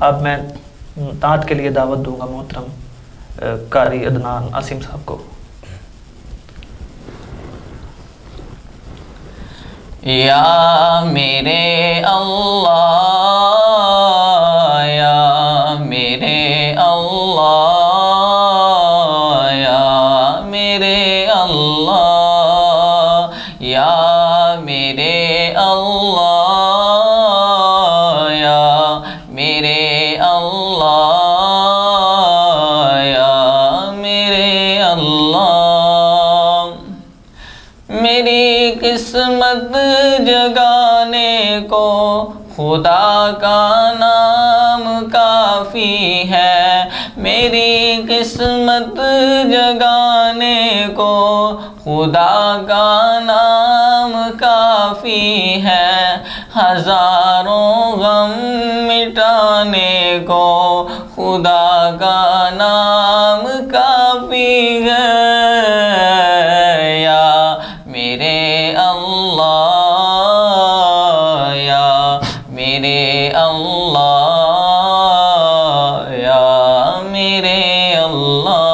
अब मैं नात के लिए दावत दूंगा मोहतरम कारी अदनान आसिम साहब को। या मेरे अल्लाह, या मेरे अल्लाह, या मेरे अल्लाह, या मेरे अल्लाह, या मेरे अल्लाह, या मेरे अल्लाह। मेरी किस्मत जगाने को खुदा का नाम काफ़ी है। मेरी किस्मत जगाने को खुदा का नाम काफ़ी है। हज़ारों गम मिटाने को खुदा का नाम काफ़ी है। या मेरे अल्लाह, या मेरे अल्लाह, या मेरे अल्लाह।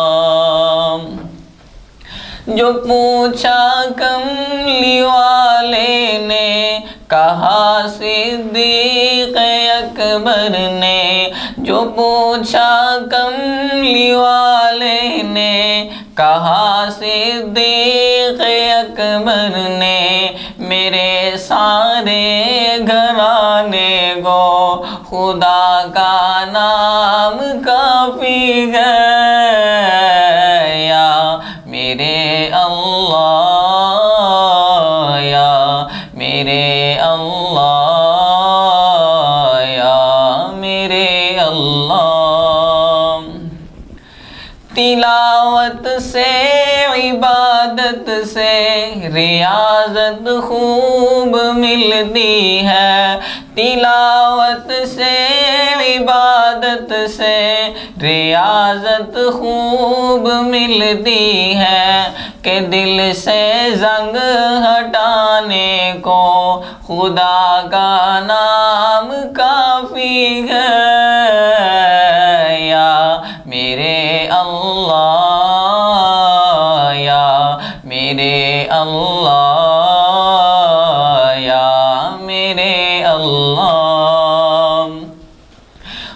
जो पूछा कमली वाले ने, कहा सिद्दीक़ अकबर ने। जो पूछा कमली वाले ने, कहा सिद्दीक़ अकबर ने। मेरे सारे घराने को खुदा का नाम काफ़ी है। या मेरे अल्लाह, या मेरे अल्लाह, या मेरे अल्लाह। तिलावत से इबादत से रियाजत खूब मिलती है। तिलावत से इबादत से रियाजत खूब मिलती है। कि दिल से जंग हटाने को खुदा का नाम काफ़ी है। या मेरे अल्लाह, या मेरे अल्लाह, या मेरे अल्लाह।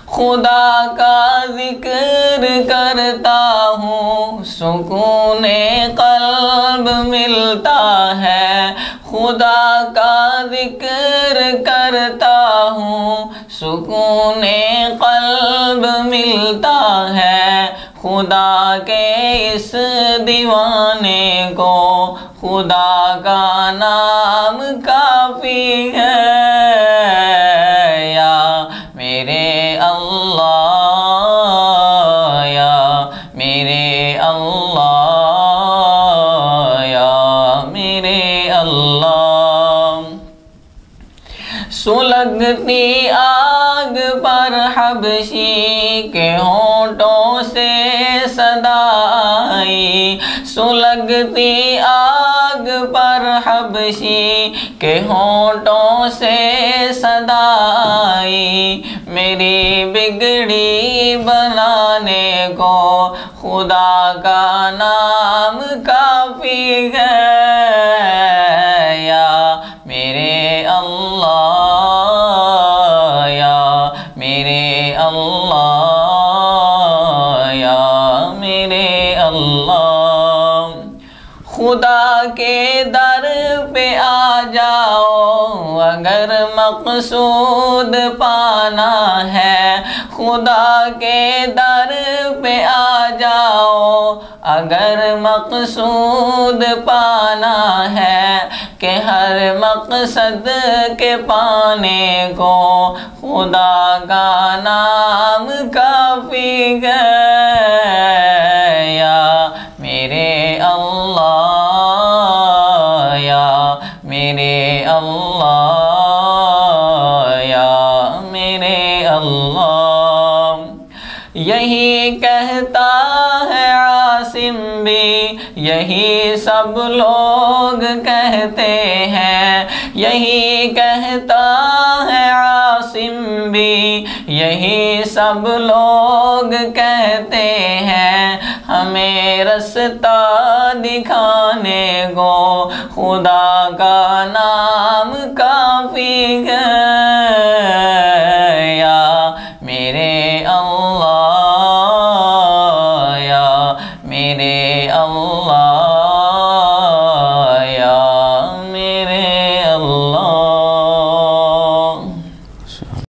खुदा का जिक्र करता हूँ, सुकूने क़ल्ब मिलता है। खुदा का जिक्र करता हूँ, सुकूने क़ल्ब मिलता है। खुदा के इस दीवाने को खुदा का नाम काफ़ी है। या मेरे अल्लाह, या मेरे अल्लाह, या मेरे अल्लाह। सुलगती आग पर हबशी के होंठों से सदा आई। सुलगती आग पर हबशी के होंठों से सदा आई। मेरी बिगड़ी बनाने को खुदा का नाम काफ़ी है। या मेरे अल्लाह, या मेरे अल्लाह, या मेरे अल्लाह। खुदा के दर पे आ जाओ अगर मकसूद पाना है। खुदा के दर पे आ जाओ अगर मकसूद पाना है। कि हर मकसद के पाने को खुदा का नाम काफ़ी है। या मेरे अल्लाह, या मेरे अल्लाह, या मेरे अल्लाह। यही कहता है आसिम भी, यही सब लोग कहते हैं। यही कहता है आसिम आसिम भी यही सब लोग कहते हैं, हमें रास्ता दिखाने को खुदा